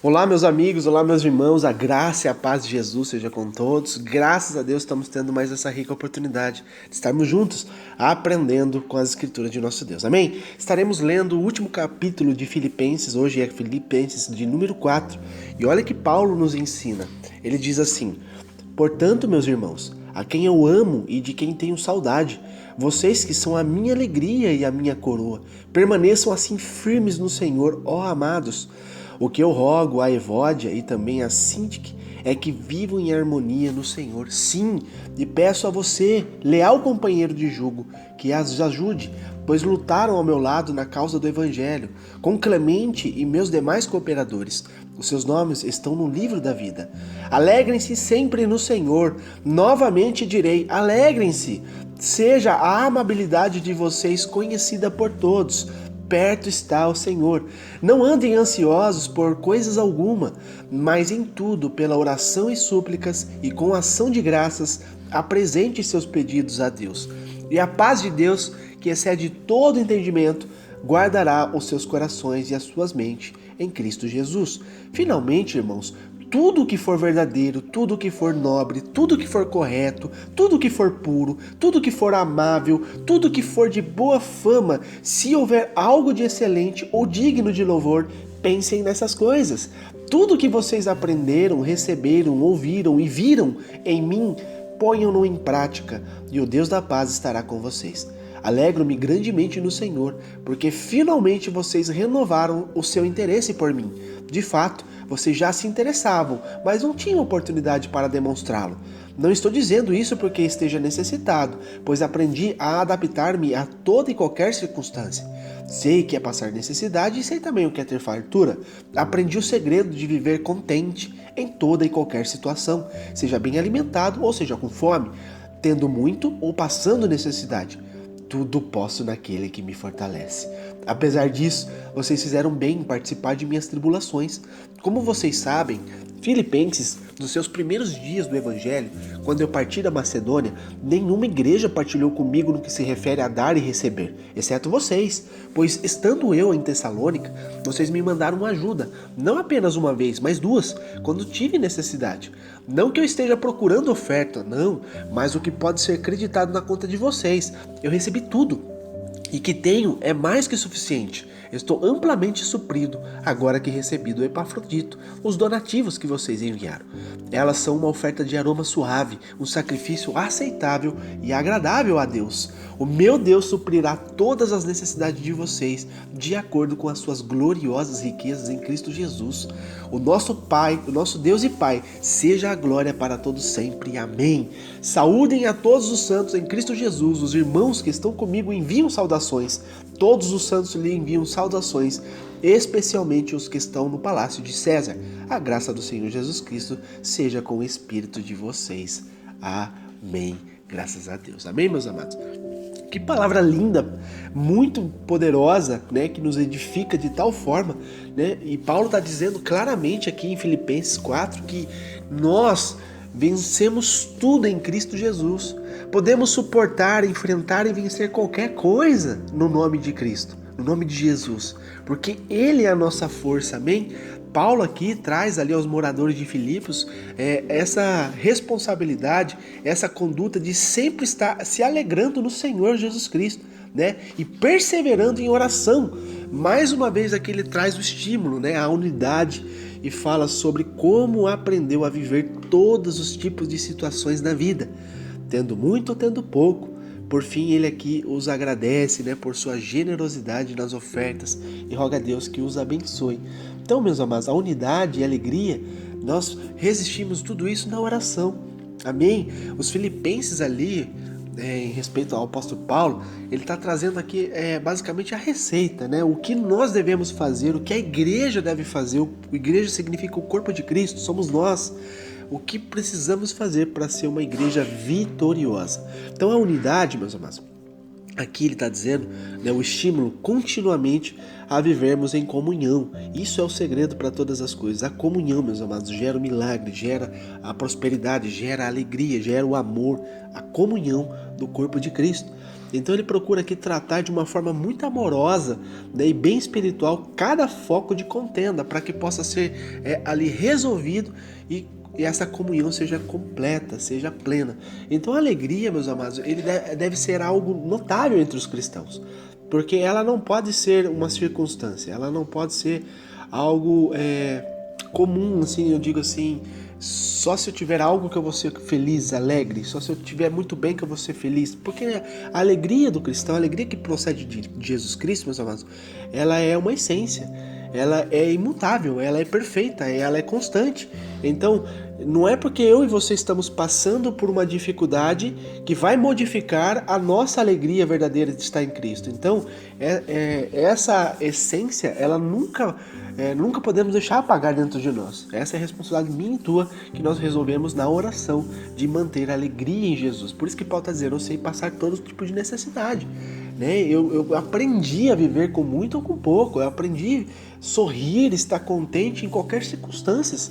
Olá, meus amigos, olá, meus irmãos, a graça e a paz de Jesus seja com todos. Graças a Deus estamos tendo mais essa rica oportunidade de estarmos juntos, aprendendo com as escrituras de nosso Deus. Amém? Estaremos lendo o último capítulo de Filipenses, hoje é Filipenses de número 4, e olha que Paulo nos ensina. Ele diz assim: portanto, meus irmãos, a quem eu amo e de quem tenho saudade, vocês que são a minha alegria e a minha coroa, permaneçam assim firmes no Senhor, ó amados. O que eu rogo a Evódia e também a Sintique é que vivam em harmonia no Senhor. Sim, e peço a você, leal companheiro de jugo, que as ajude, pois lutaram ao meu lado na causa do Evangelho, com Clemente e meus demais cooperadores. Os seus nomes estão no livro da vida. Alegrem-se sempre no Senhor. Novamente direi, alegrem-se. Seja a amabilidade de vocês conhecida por todos. Perto está o Senhor. Não andem ansiosos por coisas alguma, mas em tudo, pela oração e súplicas e com ação de graças, apresente seus pedidos a Deus. E a paz de Deus, que excede todo entendimento, guardará os seus corações e as suas mentes em Cristo Jesus. Finalmente, irmãos, tudo que for verdadeiro, tudo que for nobre, tudo que for correto, tudo que for puro, tudo que for amável, tudo que for de boa fama, se houver algo de excelente ou digno de louvor, pensem nessas coisas. Tudo que vocês aprenderam, receberam, ouviram e viram em mim, ponham-no em prática, e o Deus da paz estará com vocês. Alegro-me grandemente no Senhor, porque finalmente vocês renovaram o seu interesse por mim. De fato, vocês já se interessavam, mas não tinham oportunidade para demonstrá-lo. Não estou dizendo isso porque esteja necessitado, pois aprendi a adaptar-me a toda e qualquer circunstância. Sei que é passar necessidade e sei também o que é ter fartura. Aprendi o segredo de viver contente em toda e qualquer situação, seja bem alimentado ou seja com fome, tendo muito ou passando necessidade. Tudo posso naquele que me fortalece. Apesar disso, vocês fizeram bem em participar de minhas tribulações. Como vocês sabem, Filipenses, nos seus primeiros dias do Evangelho, quando eu parti da Macedônia, nenhuma igreja partilhou comigo no que se refere a dar e receber, exceto vocês, pois estando eu em Tessalônica, vocês me mandaram ajuda, não apenas uma vez, mas duas, quando tive necessidade. Não que eu esteja procurando oferta, não, mas o que pode ser acreditado na conta de vocês. Eu recebi tudo. E que tenho é mais que suficiente. Estou amplamente suprido agora que recebi do Epafrodito os donativos que vocês enviaram. Elas são uma oferta de aroma suave, um sacrifício aceitável e agradável a Deus. O meu Deus suprirá todas as necessidades de vocês de acordo com as suas gloriosas riquezas em Cristo Jesus. O nosso Pai, o nosso Deus e Pai, seja a glória para todos sempre. Amém. Saúdem a todos os santos em Cristo Jesus. Os irmãos que estão comigo enviam saudações. Todos os santos lhe enviam saudações, especialmente os que estão no palácio de César. A graça do Senhor Jesus Cristo seja com o espírito de vocês. Amém. Graças a Deus. Amém, meus amados? Que palavra linda, muito poderosa, né, que nos edifica de tal forma, né? E Paulo está dizendo claramente aqui em Filipenses 4 que nós vencemos tudo em Cristo Jesus. Podemos suportar, enfrentar e vencer qualquer coisa no nome de Cristo, no nome de Jesus, porque Ele é a nossa força, amém? Paulo aqui traz ali aos moradores de Filipos essa responsabilidade, essa conduta de sempre estar se alegrando no Senhor Jesus Cristo, né? E perseverando em oração. Mais uma vez aqui ele traz o estímulo, né? A unidade, e fala sobre como aprendeu a viver todos os tipos de situações da vida, tendo muito ou tendo pouco. Por fim, ele aqui os agradece, né, por sua generosidade nas ofertas e roga a Deus que os abençoe. Então, meus amados, a unidade e a alegria, nós resistimos tudo isso na oração. Amém? Os filipenses ali, em respeito ao apóstolo Paulo, ele está trazendo aqui basicamente a receita, né? O que nós devemos fazer, o que a igreja deve fazer. A igreja significa o corpo de Cristo, somos nós. O que precisamos fazer para ser uma igreja vitoriosa. Então a unidade, meus amados, aqui ele está dizendo, né, o estímulo continuamente a vivermos em comunhão. Isso é o segredo para todas as coisas. A comunhão, meus amados, gera o milagre, gera a prosperidade, gera a alegria, gera o amor, a comunhão do corpo de Cristo. Então ele procura aqui tratar de uma forma muito amorosa, né, e bem espiritual cada foco de contenda, para que possa ser ali resolvido e essa comunhão seja completa, seja plena. Então a alegria, meus amados, ele deve ser algo notável entre os cristãos, porque ela não pode ser uma circunstância, ela não pode ser algo comum, assim, eu digo assim, só se eu tiver algo que eu vou ser feliz, alegre, só se eu tiver muito bem que eu vou ser feliz, porque a alegria do cristão, a alegria que procede de Jesus Cristo, meus amados, ela é uma essência, ela é imutável, ela é perfeita, ela é constante. Então, não é porque eu e você estamos passando por uma dificuldade que vai modificar a nossa alegria verdadeira de estar em Cristo. Então, essa essência, ela nunca podemos deixar apagar dentro de nós. Essa é a responsabilidade minha e tua que nós resolvemos na oração de manter a alegria em Jesus. Por isso que Paulo está dizendo, eu sei passar todo tipo de necessidade. Né? Eu aprendi a viver com muito ou com pouco, eu aprendi a sorrir, estar contente em qualquer circunstância,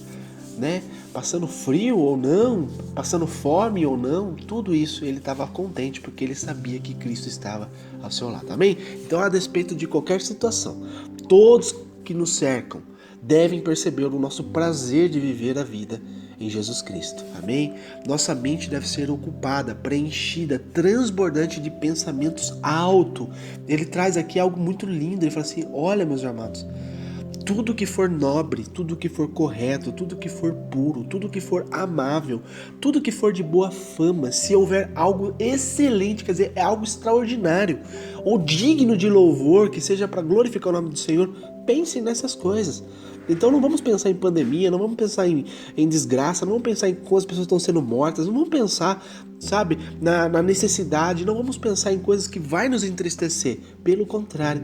né? Passando frio ou não, passando fome ou não, tudo isso ele estava contente porque ele sabia que Cristo estava ao seu lado, amém? Então, a despeito de qualquer situação, todos que nos cercam devem perceber o nosso prazer de viver a vida em Jesus Cristo, amém? Nossa mente deve ser ocupada, preenchida, transbordante de pensamentos altos. Ele traz aqui algo muito lindo, ele fala assim, olha, meus amados, tudo que for nobre, tudo que for correto, tudo que for puro, tudo que for amável, tudo que for de boa fama, se houver algo excelente, quer dizer, é algo extraordinário, ou digno de louvor, que seja para glorificar o nome do Senhor, pensem nessas coisas. Então não vamos pensar em pandemia, não vamos pensar em desgraça, não vamos pensar em como as pessoas estão sendo mortas, não vamos pensar, sabe, na necessidade, não vamos pensar em coisas que vai nos entristecer. Pelo contrário,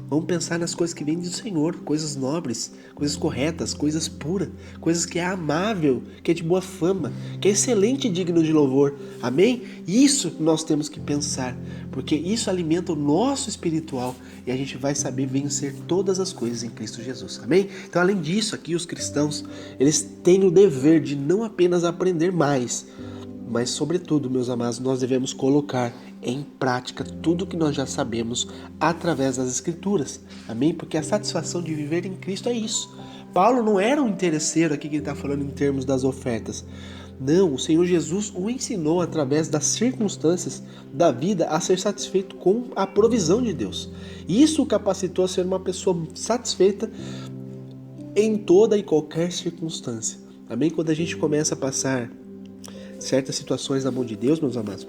vamos pensar nas coisas que vêm do Senhor, coisas nobres, coisas corretas, coisas puras, coisas que é amável, que é de boa fama, que é excelente e digno de louvor. Amém? Isso nós temos que pensar, porque isso alimenta o nosso espiritual e a gente vai saber vencer todas as coisas em Cristo Jesus. Amém? Então, além disso, aqui os cristãos, eles têm o dever de não apenas aprender mais, mas, sobretudo, meus amados, nós devemos colocar em prática tudo que nós já sabemos através das Escrituras. Amém? Porque a satisfação de viver em Cristo é isso. Paulo não era um interesseiro aqui que ele está falando em termos das ofertas. Não, o Senhor Jesus o ensinou através das circunstâncias da vida a ser satisfeito com a provisão de Deus. Isso o capacitou a ser uma pessoa satisfeita em toda e qualquer circunstância. Amém? Quando a gente começa a passar certas situações na mão de Deus, meus amados,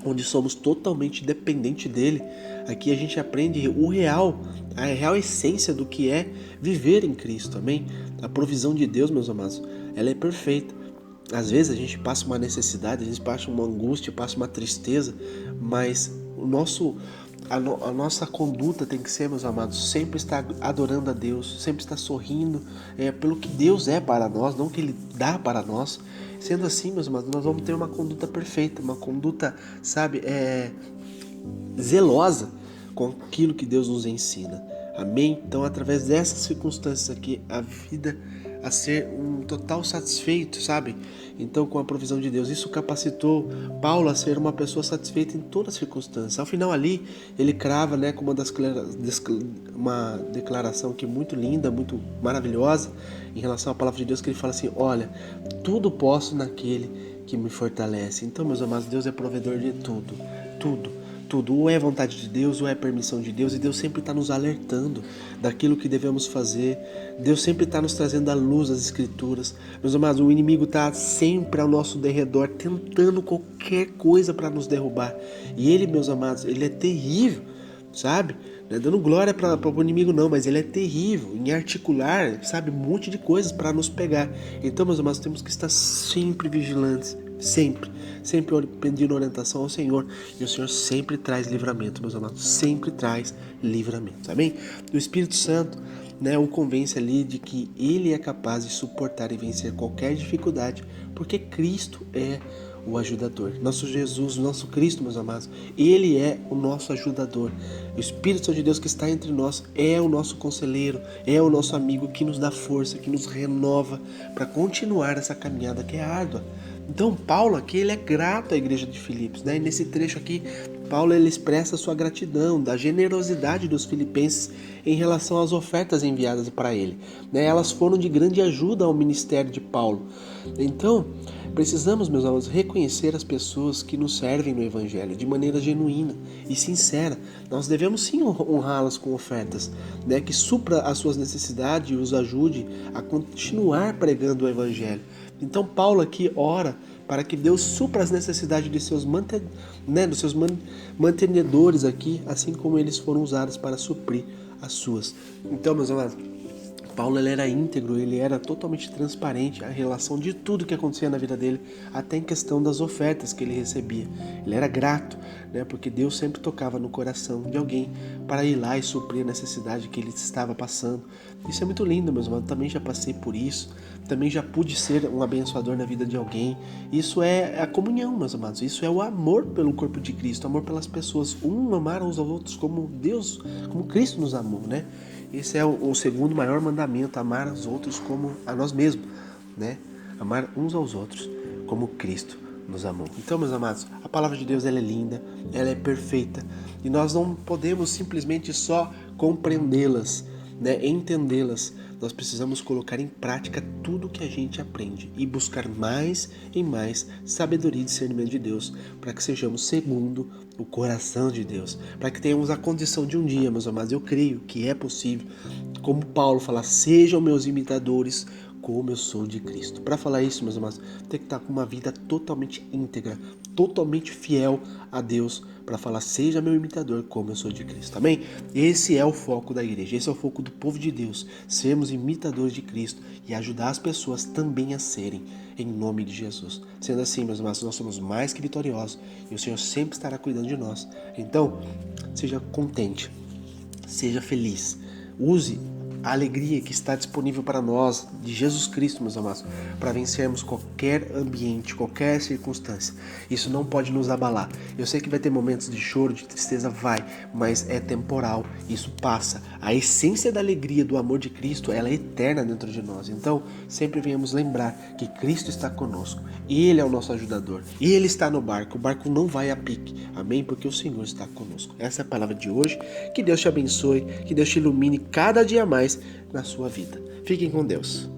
onde somos totalmente dependentes dele, aqui a gente aprende a real essência do que é viver em Cristo, amém? A provisão de Deus, meus amados, ela é perfeita. Às vezes a gente passa uma necessidade, a gente passa uma angústia, passa uma tristeza, mas a nossa conduta tem que ser, meus amados, sempre estar adorando a Deus, sempre estar sorrindo pelo que Deus é para nós, não que Ele dá para nós. Sendo assim, meus amados, nós vamos ter uma conduta perfeita, uma conduta, sabe, zelosa com aquilo que Deus nos ensina. Amém? Então, através dessas circunstâncias aqui, a vida a ser um total satisfeito, sabe? Então, com a provisão de Deus, isso capacitou Paulo a ser uma pessoa satisfeita em todas as circunstâncias. Ao final ali, ele crava, né, com uma declaração que é muito linda, muito maravilhosa, em relação à palavra de Deus, que ele fala assim, olha, tudo posso naquele que me fortalece. Então, meus amados, Deus é provedor de tudo, tudo. Tudo, ou é vontade de Deus, ou é permissão de Deus, e Deus sempre está nos alertando daquilo que devemos fazer. Deus sempre está nos trazendo à luz as Escrituras. Meus amados, o inimigo está sempre ao nosso derredor, tentando qualquer coisa para nos derrubar. E ele, meus amados, ele é terrível, sabe? Não é dando glória para o inimigo não, mas ele é terrível em articular, sabe, um monte de coisas para nos pegar. Então, meus amados, temos que estar sempre vigilantes, sempre pedindo orientação ao Senhor, e o Senhor sempre traz livramento, meus amados, sempre traz livramento, amém? O Espírito Santo, né, o convence ali de que ele é capaz de suportar e vencer qualquer dificuldade, porque Cristo é o ajudador. Nosso Jesus, nosso Cristo, meus amados, ele é o nosso ajudador. O Espírito Santo de Deus que está entre nós é o nosso conselheiro, é o nosso amigo que nos dá força, que nos renova para continuar essa caminhada que é árdua. Então Paulo aqui ele é grato à igreja de Filipos, né? E nesse trecho aqui, Paulo ele expressa a sua gratidão, da generosidade dos filipenses em relação às ofertas enviadas para ele, né? Elas foram de grande ajuda ao ministério de Paulo. Então, precisamos, meus amados, reconhecer as pessoas que nos servem no Evangelho de maneira genuína e sincera. Nós devemos sim honrá-las com ofertas, né? Que supra as suas necessidades e os ajude a continuar pregando o Evangelho. Então Paulo aqui ora para que Deus supra as necessidades de seus, mantenedores aqui, assim como eles foram usados para suprir as suas. Então, meus amados, Paulo ele era íntegro, ele era totalmente transparente a relação de tudo que acontecia na vida dele, até em questão das ofertas que ele recebia. Ele era grato, né, porque Deus sempre tocava no coração de alguém para ir lá e suprir a necessidade que ele estava passando. Isso é muito lindo, meus irmãos. Também já passei por isso, também já pude ser um abençoador na vida de alguém. Isso é a comunhão, meus amados. Isso é o amor pelo corpo de Cristo, amor pelas pessoas, amar uns aos outros como Deus, como Cristo nos amou, né? Esse é o segundo maior mandamento, amar os outros como a nós mesmos, né? Amar uns aos outros como Cristo nos amou. Então, meus amados, a palavra de Deus ela é linda, ela é perfeita e nós não podemos simplesmente só compreendê-las, né? Entendê-las. Nós precisamos colocar em prática tudo que a gente aprende e buscar mais e mais sabedoria e discernimento de Deus para que sejamos segundo o coração de Deus, para que tenhamos a condição de um dia, meus amados, eu creio que é possível, como Paulo fala, sejam meus imitadores como eu sou de Cristo. Para falar isso, meus amados, tem que estar com uma vida totalmente íntegra, totalmente fiel a Deus, para falar, seja meu imitador como eu sou de Cristo. Amém? Esse é o foco da igreja, esse é o foco do povo de Deus, sermos imitadores de Cristo e ajudar as pessoas também a serem, em nome de Jesus. Sendo assim, meus amados, nós somos mais que vitoriosos e o Senhor sempre estará cuidando de nós. Então, seja contente, seja feliz, use a alegria que está disponível para nós, de Jesus Cristo, meus amados, para vencermos qualquer ambiente, qualquer circunstância. Isso não pode nos abalar. Eu sei que vai ter momentos de choro, de tristeza, mas é temporal, isso passa. A essência da alegria, do amor de Cristo, ela é eterna dentro de nós. Então, sempre venhamos lembrar que Cristo está conosco, Ele é o nosso ajudador, Ele está no barco, o barco não vai a pique, amém? Porque o Senhor está conosco. Essa é a palavra de hoje, que Deus te abençoe, que Deus te ilumine cada dia mais na sua vida. Fiquem com Deus.